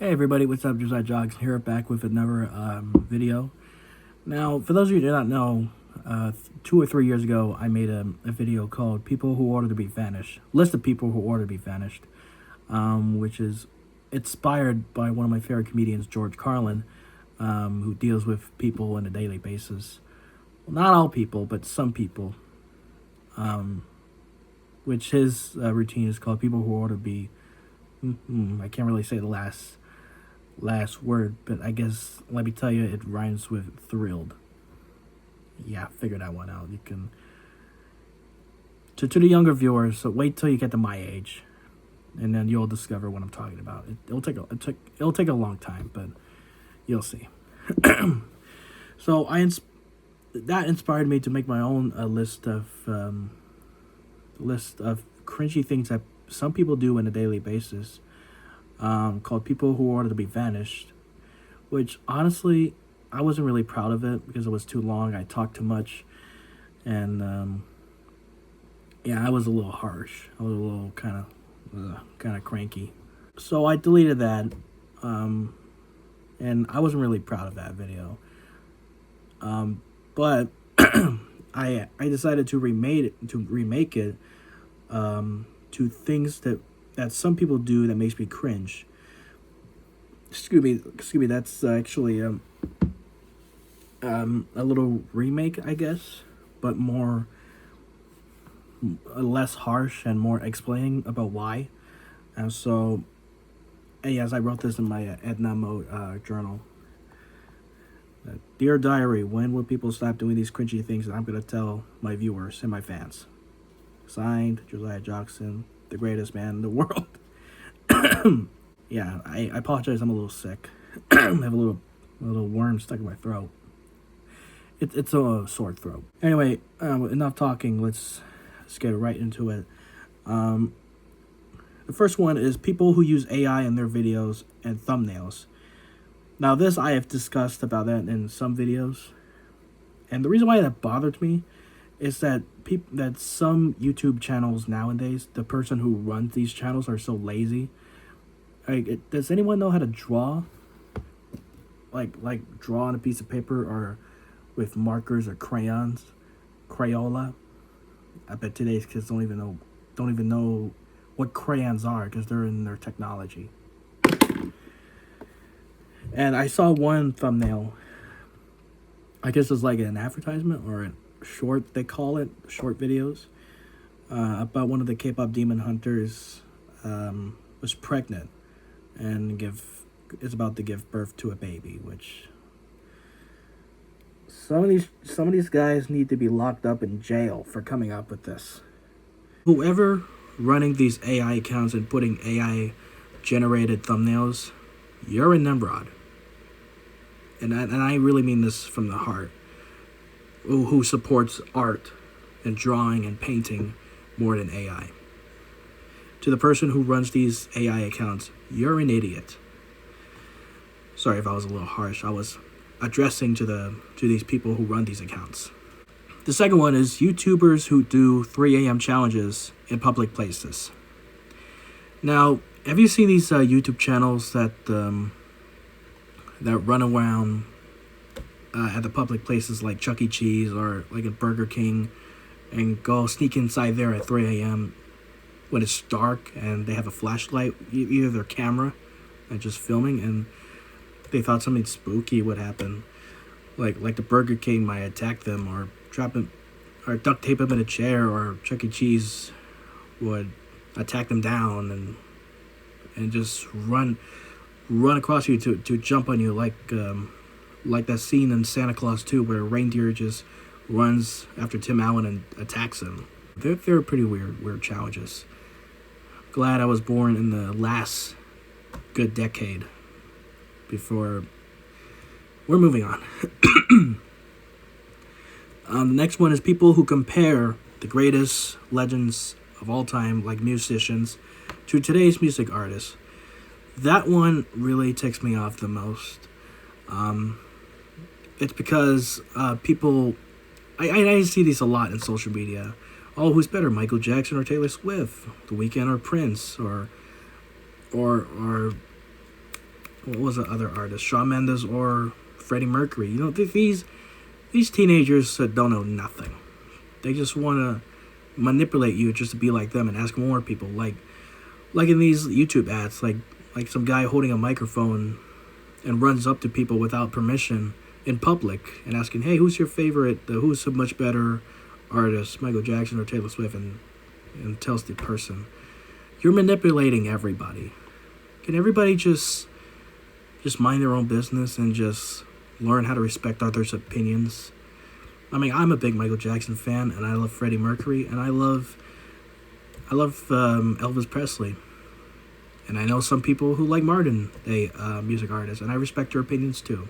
Hey everybody, what's up? Josiah Jogs here, back with another video. Now, for those of you who do not know, 2 or 3 years ago, I made a video called "People Who Order to Be Vanished," list of people who order to be vanished, which is inspired by one of my favorite comedians, George Carlin, who deals with people on a daily basis. Well, not all people, but some people. Which his routine is called "People Who Order to Be." I can't really say the last word, but I guess let me tell you, it rhymes with thrilled. Yeah, figure that one out. You can to the younger viewers. So wait till you get to my age, and then you'll discover what I'm talking about. It'll take a long time, but you'll see. So that inspired me to make my own list of cringy things that some people do on a daily basis. Called "People Who Order to Be Vanished," which honestly, I wasn't really proud of it because it was too long. I talked too much, and yeah, I was a little harsh. I was a little kind of cranky. So I deleted that, and I wasn't really proud of that video. But I decided to remake it to things that some people do that makes me cringe. Excuse me. That's actually a little remake, I guess, but less harsh and more explaining about why. And so, yes, I wrote this in my Edna Mode journal. Dear Diary, when will people stop doing these cringy things that I'm going to tell my viewers and my fans? Signed, Josiah Jockson, the greatest man in the world. Yeah, I apologize. I'm a little sick. I have a little worm stuck in my throat. It's a sore throat. Anyway, enough talking. Let's get right into it. The first one is people who use AI in their videos and thumbnails. Now, this I have discussed about that in some videos, and the reason why that bothered me is that some YouTube channels nowadays, the person who runs these channels are so lazy. Like, does anyone know how to draw? Like draw on a piece of paper or with markers or crayons, Crayola. I bet today's kids don't even know what crayons are because they're in their technology. And I saw one thumbnail. I guess it's like an advertisement or a short, they call it, short videos, about one of the K-pop demon hunters was pregnant and is about to give birth to a baby, which some of these guys need to be locked up in jail for coming up with this. Whoever running these AI accounts and putting AI generated thumbnails, you're a Nimrod. And I really mean this from the heart. Who supports art and drawing and painting more than AI. To the person who runs these AI accounts, you're an idiot. Sorry if I was a little harsh. I was addressing to these people who run these accounts. The second one is YouTubers who do 3 a.m. challenges in public places. Now, have you seen these YouTube channels that run around at the public places like Chuck E. Cheese or like a Burger King and go sneak inside there at 3 a.m. when it's dark and they have a flashlight, either their camera, and just filming, and they thought something spooky would happen. Like the Burger King might attack them or trap them or duct tape them in a chair, or Chuck E. Cheese would attack them down and just run across you to jump on you like that scene in Santa Claus 2 where a reindeer just runs after Tim Allen and attacks him. They're pretty weird challenges. Glad I was born in the last good decade before. We're moving on. The next one is people who compare the greatest legends of all time, like musicians, to today's music artists. That one really ticks me off the most. It's because people, I see these a lot in social media. Oh, who's better, Michael Jackson or Taylor Swift, The Weeknd or Prince, or what was the other artist? Shawn Mendes or Freddie Mercury. You know, these teenagers don't know nothing. They just want to manipulate you just to be like them and ask more people. Like in these YouTube ads, like some guy holding a microphone and runs up to people without permission in public and asking, "Hey, who's your favorite? Who's a much better artist, Michael Jackson or Taylor Swift?" And tells the person, "You're manipulating everybody. Can everybody just mind their own business and just learn how to respect others' opinions?" I mean, I'm a big Michael Jackson fan, and I love Freddie Mercury, and I love Elvis Presley. And I know some people who like Martin, music artist, and I respect their opinions too.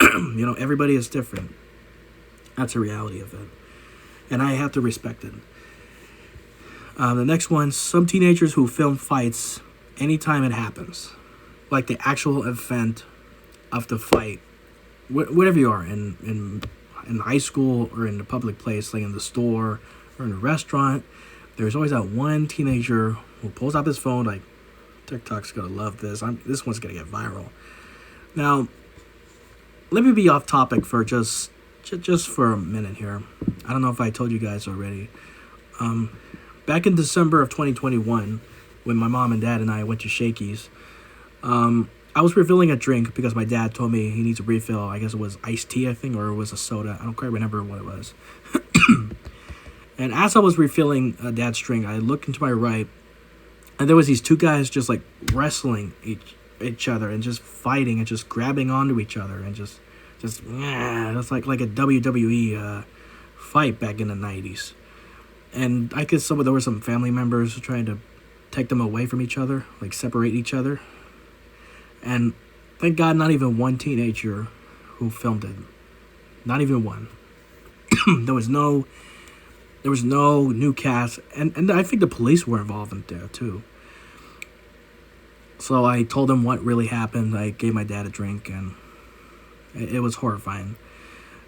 You know, everybody is different. That's the reality of it. And I have to respect it. The next one, some teenagers who film fights anytime it happens. Like the actual event of the fight. Whatever you are, in high school or in a public place, like in the store or in a restaurant, there's always that one teenager who pulls out his phone, like, TikTok's gonna love this. This one's gonna get viral. Now, let me be off topic for just for a minute here. I don't know if I told you guys already. Back in December of 2021, when my mom and dad and I went to Shakey's, I was refilling a drink because my dad told me he needs a refill. I guess it was iced tea, I think, or it was a soda. I don't quite remember what it was. And as I was refilling Dad's drink, I looked into my right, and there was these two guys just like wrestling each other and just fighting and just grabbing onto each other and just it's like a WWE fight back in the 90s. And I guess there were some family members trying to take them away from each other, like separate each other. And thank God not even one teenager who filmed it. Not even one. There was no new cast, and I think the police were involved in there too. So I told him what really happened. I gave my dad a drink, and it was horrifying.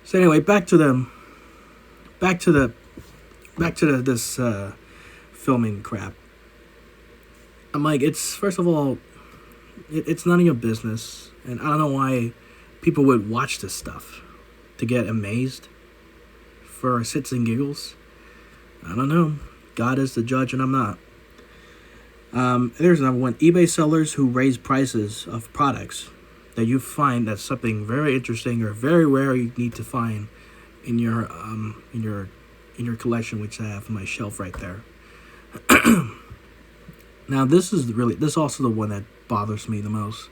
So anyway, back to this filming crap. I'm like, first of all, it's none of your business, and I don't know why people would watch this stuff to get amazed for shits and giggles. I don't know. God is the judge, and I'm not. There's another one. eBay sellers who raise prices of products that you find that's something very interesting or very rare you need to find in your collection, which I have on my shelf right there. Now, this is also the one that bothers me the most.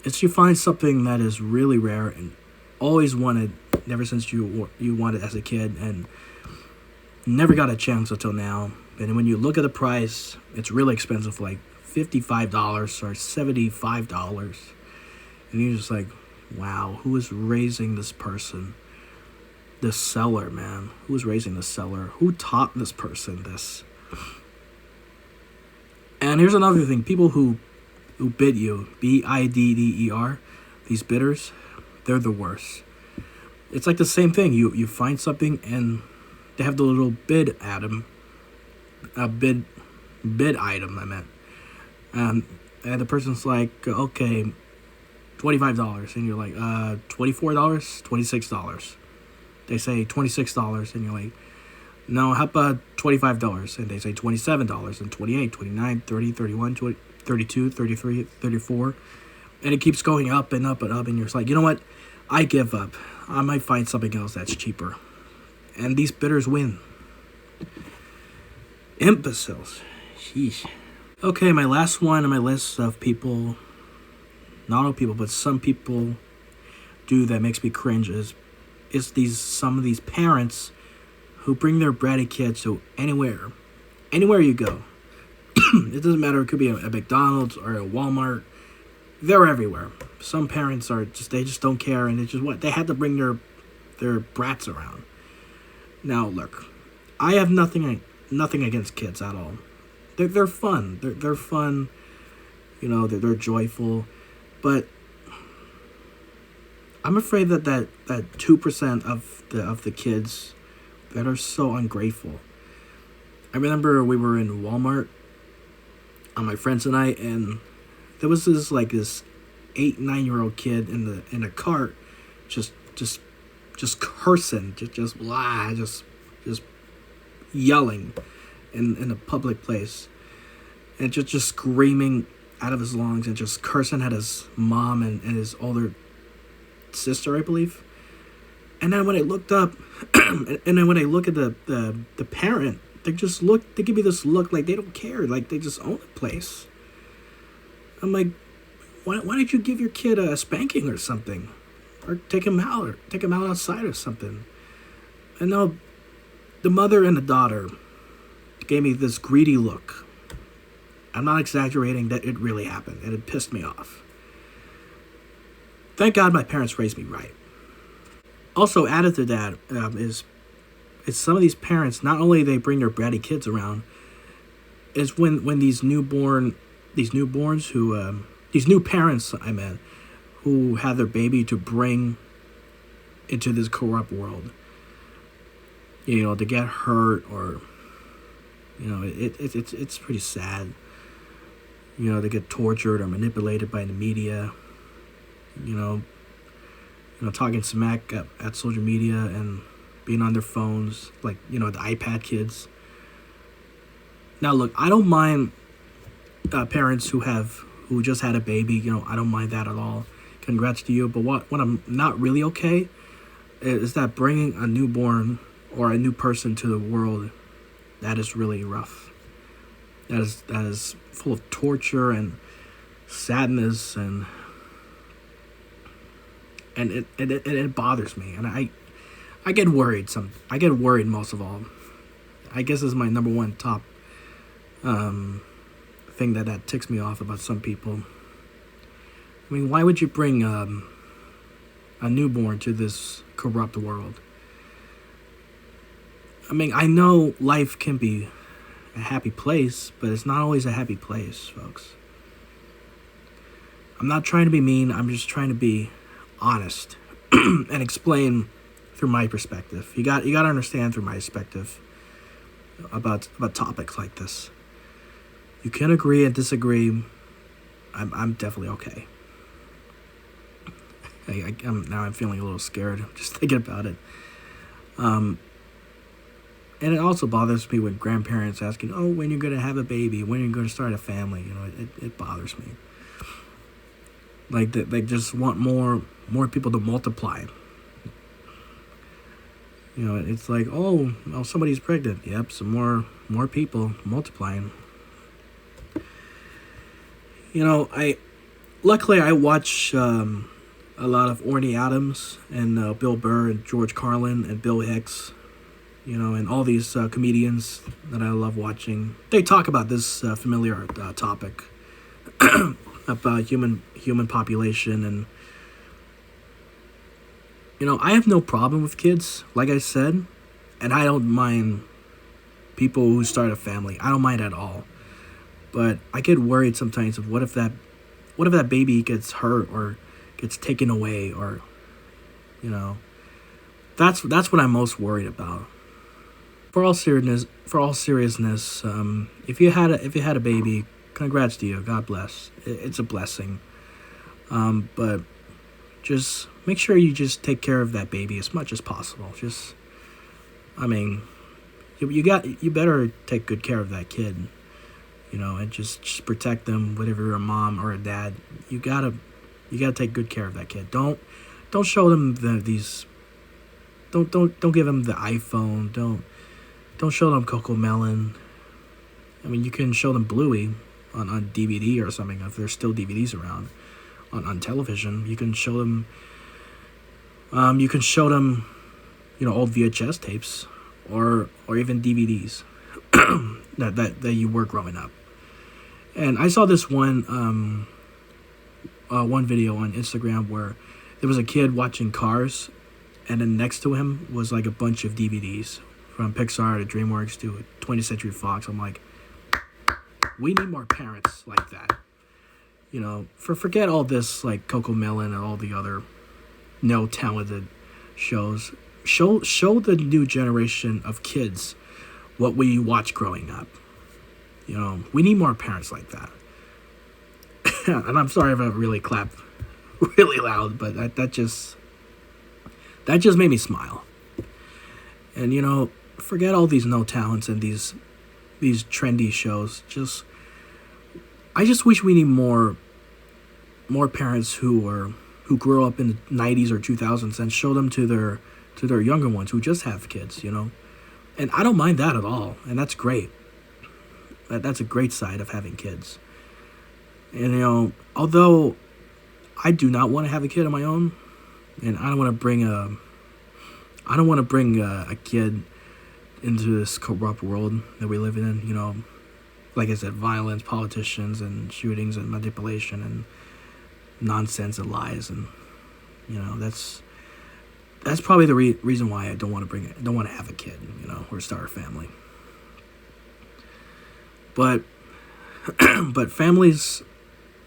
It's you find something that is really rare and always wanted ever since you wanted as a kid and never got a chance until now. And when you look at the price, it's really expensive, like $55 or $75. And you're just like, wow, who is raising this person? The seller, man. Who is raising the seller? Who taught this person this? And here's another thing. People who bid you, BIDDER, these bidders, they're the worst. It's like the same thing. You find something and they have the little bid item. Bid item, I meant. And the person's like, okay, $25. And you're like, $24? $26. They say $26, and you're like, no, how about $25? And they say $27, and $28, $29, $30, $31, $32, $33, $34. And it keeps going up and up and up, and you're just like, you know what? I give up. I might find something else that's cheaper. And these bidders win. Imbeciles. Sheesh. Okay, my last one on my list of people, not all people, but some people do that makes me cringe is some of these parents who bring their bratty kids to anywhere you go. It doesn't matter. It could be a McDonald's or a Walmart. They're everywhere. Some parents they just don't care, and they had to bring their brats around. Now look, I have nothing against kids at all. They're fun. They're fun. You know, they're joyful, but I'm afraid that 2% of the kids that are so ungrateful. I remember we were in Walmart, my friends and I, and there was this 8, 9 year old kid in a cart, just just cursing, just yelling in a public place, and just screaming out of his lungs and just cursing at his mom and his older sister, I believe. And then when I looked up, and then when I look at the parent, they give me this look like they don't care, like they just own the place. I'm like, why did you give your kid a spanking or something, or take him out outside or something? And now, the mother and the daughter gave me this greedy look. I'm not exaggerating, that it really happened, and it pissed me off. Thank God my parents raised me right. Also, added to that is some of these parents, not only they bring their bratty kids around, is when these new parents, who have their baby to bring into this corrupt world, to get hurt, or it's pretty sad. They get tortured or manipulated by the media. Talking smack at social media and being on their phones, like the iPad kids. Now, look, I don't mind parents who just had a baby. I don't mind that at all. Congrats to you. But what I'm not really okay is that bringing a newborn or a new person to the world, that is really rough. That is full of torture and sadness, and it bothers me, and I get worried. I get worried most of all. I guess this is my number one top thing that ticks me off about some people. I mean, why would you bring a newborn to this corrupt world? I mean, I know life can be a happy place, but it's not always a happy place, folks. I'm not trying to be mean. I'm just trying to be honest and explain through my perspective. You got to understand through my perspective about topics like this. You can agree and disagree. I'm definitely okay. I'm feeling a little scared just thinking about it. And it also bothers me when grandparents asking, "Oh, when you're gonna have a baby? When you're gonna start a family?" It bothers me. Like they just want more people to multiply. It's like, oh, somebody's pregnant. Yep, some more people multiplying. Luckily I watch a lot of Orny Adams and Bill Burr and George Carlin and Bill Hicks. And all these comedians that I love watching. They talk about this familiar topic about human population, and I have no problem with kids, like I said, and I don't mind people who start a family. I don't mind at all, but I get worried sometimes of what if that baby gets hurt or gets taken away, or that's what I'm most worried about. For all seriousness, if you had a baby, congrats to you. God bless. It's a blessing. But just make sure you just take care of that baby as much as possible. You better take good care of that kid. And just protect them. Whether you're a mom or a dad, you gotta take good care of that kid. Don't show them these. Don't give them the iPhone. Don't show them Coco Melon. I mean, you can show them Bluey on DVD or something, if there's still DVDs around. On television, you can show them. Old VHS tapes, or even DVDs that you were growing up. And I saw this one video on Instagram where there was a kid watching Cars, and then next to him was like a bunch of DVDs. From Pixar to DreamWorks to 20th Century Fox. I'm like, we need more parents like that. Forget all this like Coco Melon and all the other talented shows. Show the new generation of kids what we watched growing up. We need more parents like that. And I'm sorry if I really clap really loud, but that just made me smile. And you know, forget all these no talents and these trendy shows. I just wish we need more parents who grew up in the 90s or 2000s and show them to their younger ones who just have kids, you know. And I don't mind that at all, and that's great. That's a great side of having kids. And you know, although I do not want to have a kid of my own, and I don't want to bring a kid into this corrupt world that we live in, you know, like I said, violence, politicians, and shootings, and manipulation, and nonsense, and lies, and you know, that's probably the reason why I don't want to have a kid, you know, or start a family. But but families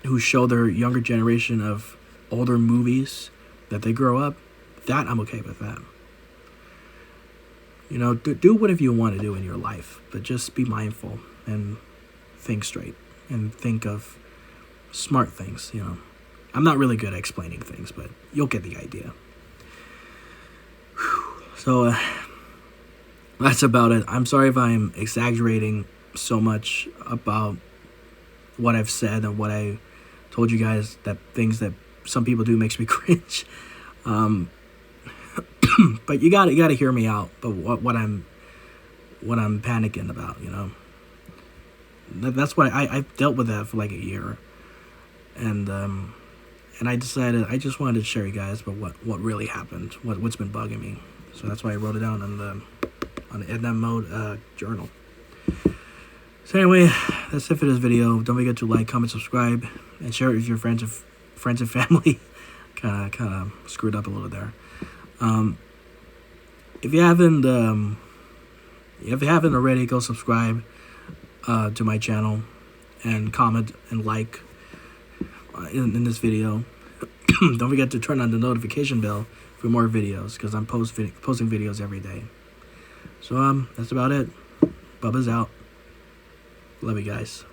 who show their younger generation of older movies that they grow up, that I'm okay with that. You know, do whatever you want to do in your life, but just be mindful and think straight and think of smart things, you know. I'm not really good at explaining things, but you'll get the idea. So, that's about it. I'm sorry if I'm exaggerating so much about what I've said and what I told you guys, that things that some people do makes me cringe. But you gotta hear me out. But what I'm panicking about, you know. That's why I've dealt with that for like a year, and I decided I just wanted to share you guys about what really happened, what's been bugging me. So that's why I wrote it down on the Edna Mode journal. So anyway, that's it for this video. Don't forget to like, comment, subscribe, and share it with your friends and family. kind of screwed up a little there. If you haven't already, go subscribe to my channel and comment and like in this video. Don't forget to turn on the notification bell for more videos, because I'm posting videos every day. So that's about it. Bubba's out. Love you guys.